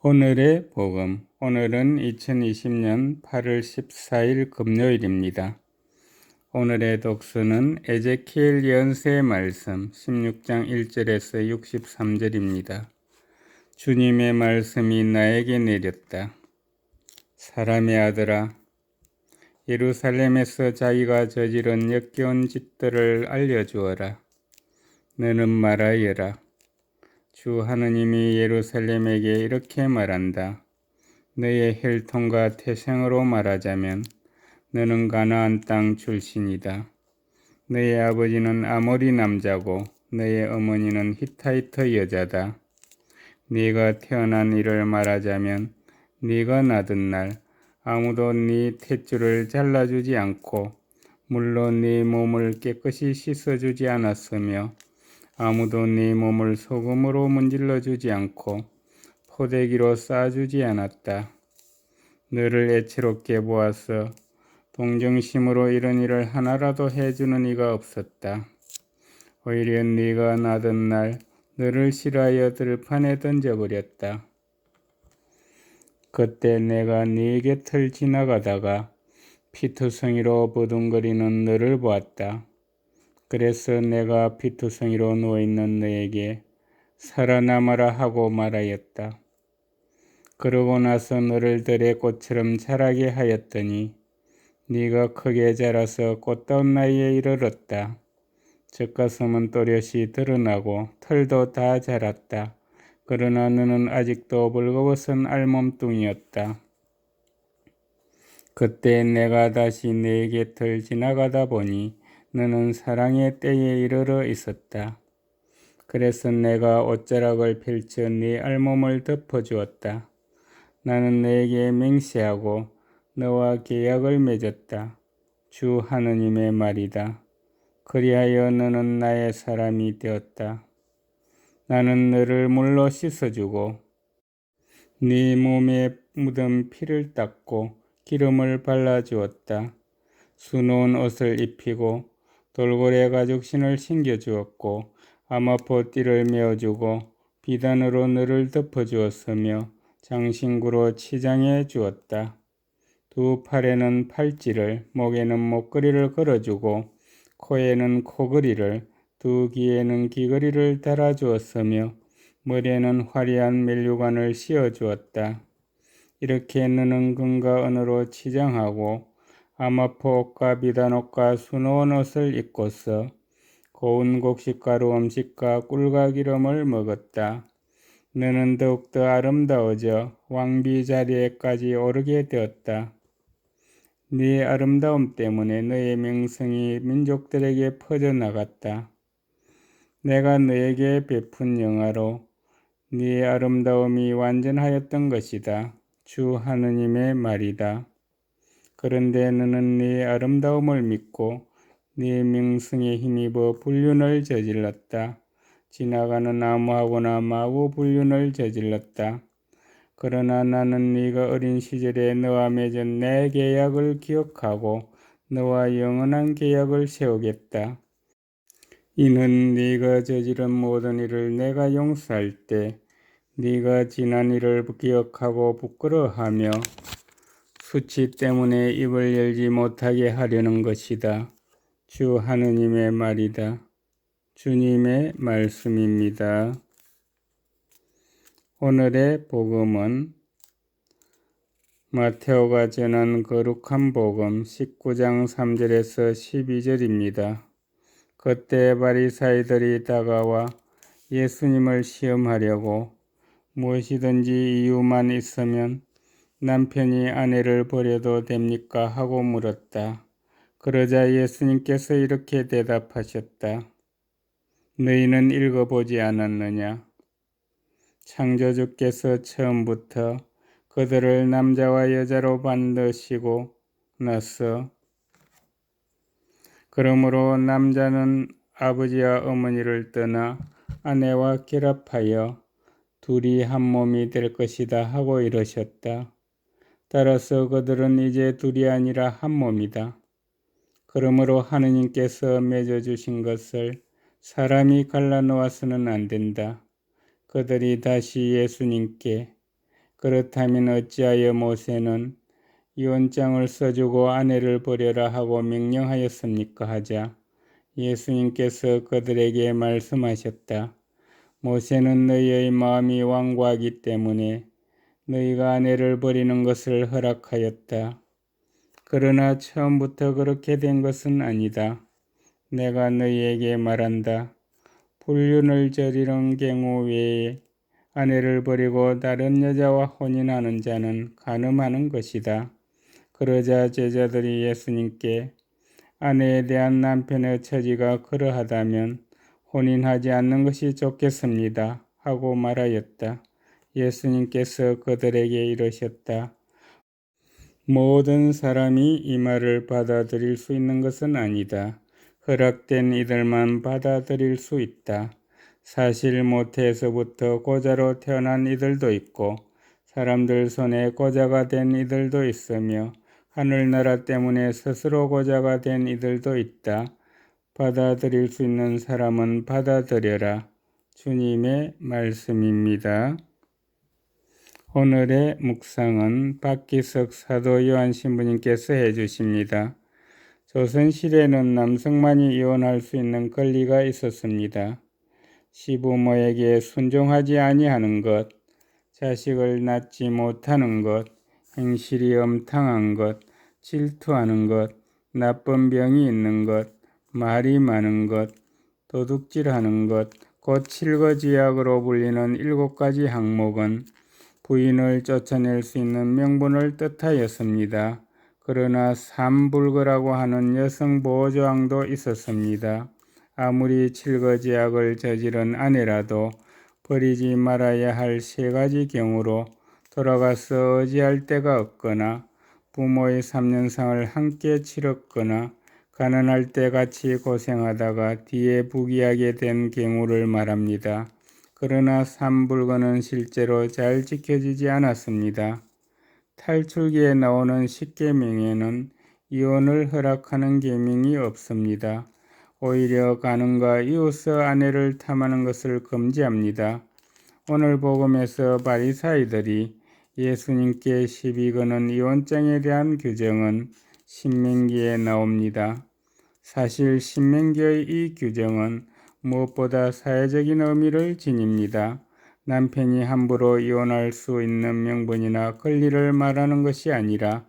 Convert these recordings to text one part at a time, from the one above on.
오늘의 복음. 오늘은 2020년 8월 14일 금요일입니다. 오늘의 독서는 에제키엘 연서의 말씀 16장 1절에서 63절입니다. 주님의 말씀이 나에게 내렸다. 사람의 아들아, 예루살렘에서 자기가 저지른 역겨운 짓들을 알려주어라. 너는 말하여라. 주 하느님이 예루살렘에게 이렇게 말한다. 너의 혈통과 태생으로 말하자면 너는 가나안 땅 출신이다. 너의 아버지는 아모리 남자고 너의 어머니는 히타이트 여자다. 네가 태어난 일을 말하자면 네가 낳은 날 아무도 네 탯줄을 잘라주지 않고 물로 네 몸을 깨끗이 씻어주지 않았으며 아무도 네 몸을 소금으로 문질러 주지 않고 포대기로 싸주지 않았다. 너를 애처롭게 보아서 동정심으로 이런 일을 하나라도 해주는 이가 없었다. 오히려 네가 낳은 날 너를 싫어하여 들판에 던져버렸다. 그때 내가 네 곁을 지나가다가 피투성이로 버둥거리는 너를 보았다. 그래서 내가 피투성이로 누워있는 너에게 살아남아라 하고 말하였다. 그러고 나서 너를 들의 꽃처럼 자라게 하였더니 네가 크게 자라서 꽃다운 나이에 이르렀다. 젖가슴은 또렷이 드러나고 털도 다 자랐다. 그러나 너는 아직도 벌거벗은 알몸뚱이였다. 그때 내가 다시 네 곁을 지나가다 보니 너는 사랑의 때에 이르러 있었다. 그래서 내가 옷자락을 펼쳐 네 알몸을 덮어주었다. 나는 너에게 맹세하고 너와 계약을 맺었다. 주 하느님의 말이다. 그리하여 너는 나의 사람이 되었다. 나는 너를 물로 씻어주고 네 몸에 묻은 피를 닦고 기름을 발라주었다. 수놓은 옷을 입히고 돌고래 가죽신을 신겨주었고 아마포 띠를 메어주고 비단으로 너를 덮어주었으며 장신구로 치장해 주었다. 두 팔에는 팔찌를, 목에는 목걸이를 걸어주고 코에는 코걸이를, 두 귀에는 귀걸이를 달아주었으며 머리에는 화려한 멜류관을 씌워주었다. 이렇게 너는 금과 은으로 치장하고 아마포 옷과 비단옷과 수놓은 옷을 입고서 고운 곡식가루 음식과 꿀과 기름을 먹었다. 너는 더욱더 아름다워져 왕비 자리에까지 오르게 되었다. 네 아름다움 때문에 너의 명성이 민족들에게 퍼져나갔다. 내가 너에게 베푼 영화로 네 아름다움이 완전하였던 것이다. 주 하느님의 말이다. 그런데 너는 네 아름다움을 믿고 네 명성에 힘입어 불륜을 저질렀다. 지나가는 나무하고나 마구 불륜을 저질렀다. 그러나 나는 네가 어린 시절에 너와 맺은 내 계약을 기억하고 너와 영원한 계약을 세우겠다. 이는 네가 저지른 모든 일을 내가 용서할 때 네가 지난 일을 기억하고 부끄러워하며 수치 때문에 입을 열지 못하게 하려는 것이다. 주 하느님의 말이다. 주님의 말씀입니다. 오늘의 복음은 마테오가 전한 거룩한 복음 19장 3절에서 12절입니다. 그때 바리사이들이 다가와 예수님을 시험하려고 무엇이든지 이유만 있으면 남편이 아내를 버려도 됩니까? 하고 물었다. 그러자 예수님께서 이렇게 대답하셨다. 너희는 읽어보지 않았느냐? 창조주께서 처음부터 그들을 남자와 여자로 만드시고 나서 그러므로 남자는 아버지와 어머니를 떠나 아내와 결합하여 둘이 한 몸이 될 것이다 하고 이러셨다. 따라서 그들은 이제 둘이 아니라 한 몸이다. 그러므로 하느님께서 맺어주신 것을 사람이 갈라놓아서는 안 된다. 그들이 다시 예수님께 그렇다면 어찌하여 모세는 이혼장을 써주고 아내를 버려라 하고 명령하였습니까? 하자 예수님께서 그들에게 말씀하셨다. 모세는 너희의 마음이 완고하기 때문에 너희가 아내를 버리는 것을 허락하였다. 그러나 처음부터 그렇게 된 것은 아니다. 내가 너희에게 말한다. 불륜을 저지른 경우 외에 아내를 버리고 다른 여자와 혼인하는 자는 간음하는 것이다. 그러자 제자들이 예수님께 아내에 대한 남편의 처지가 그러하다면 혼인하지 않는 것이 좋겠습니다. 하고 말하였다. 예수님께서 그들에게 이르셨다. 모든 사람이 이 말을 받아들일 수 있는 것은 아니다. 허락된 이들만 받아들일 수 있다. 사실 모태에서부터 고자로 태어난 이들도 있고 사람들 손에 고자가 된 이들도 있으며 하늘나라 때문에 스스로 고자가 된 이들도 있다. 받아들일 수 있는 사람은 받아들여라. 주님의 말씀입니다. 오늘의 묵상은 박기석 사도 요한 신부님께서 해주십니다. 조선시대에는 남성만이 이혼할 수 있는 권리가 있었습니다. 시부모에게 순종하지 아니하는 것, 자식을 낳지 못하는 것, 행실이 엄탕한 것, 질투하는 것, 나쁜 병이 있는 것, 말이 많은 것, 도둑질하는 것, 곧 칠거지약으로 불리는 7가지 항목은 부인을 쫓아낼 수 있는 명분을 뜻하였습니다. 그러나 삼불거라고 하는 여성 보호조항도 있었습니다. 아무리 칠거지약을 저지른 아내라도 버리지 말아야 할 3가지 경우로 돌아가서 의지할 데가 없거나 부모의 3년상을 함께 치렀거나 가난할 때 같이 고생하다가 뒤에 부귀하게 된 경우를 말합니다. 그러나 삼불거는 실제로 잘 지켜지지 않았습니다. 탈출기에 나오는 10계명에는 이혼을 허락하는 계명이 없습니다. 오히려 가늠과 이웃의 아내를 탐하는 것을 금지합니다. 오늘 복음에서 바리사이들이 예수님께 시비 거는 이혼장에 대한 규정은 신명기에 나옵니다. 사실 신명기의 이 규정은 무엇보다 사회적인 의미를 지닙니다. 남편이 함부로 이혼할 수 있는 명분이나 권리를 말하는 것이 아니라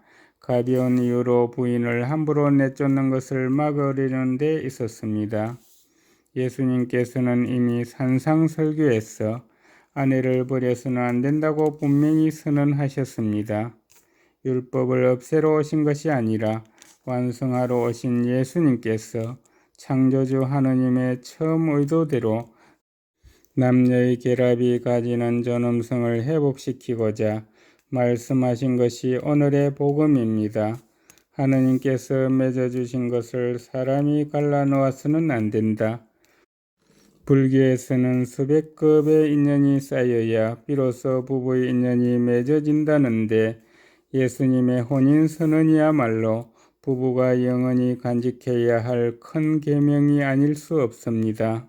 가벼운 이유로 부인을 함부로 내쫓는 것을 막으려는 데 있었습니다. 예수님께서는 이미 산상설교에서 아내를 버려서는 안 된다고 분명히 선언하셨습니다. 율법을 없애러 오신 것이 아니라 완성하러 오신 예수님께서 창조주 하느님의 처음 의도대로 남녀의 결합이 가지는 존엄성을 회복시키고자 말씀하신 것이 오늘의 복음입니다. 하느님께서 맺어주신 것을 사람이 갈라놓아서는 안 된다. 불교에서는 수백 급의 인연이 쌓여야 비로소 부부의 인연이 맺어진다는데 예수님의 혼인선언이야말로 부부가 영원히 간직해야 할 큰 계명이 아닐 수 없습니다.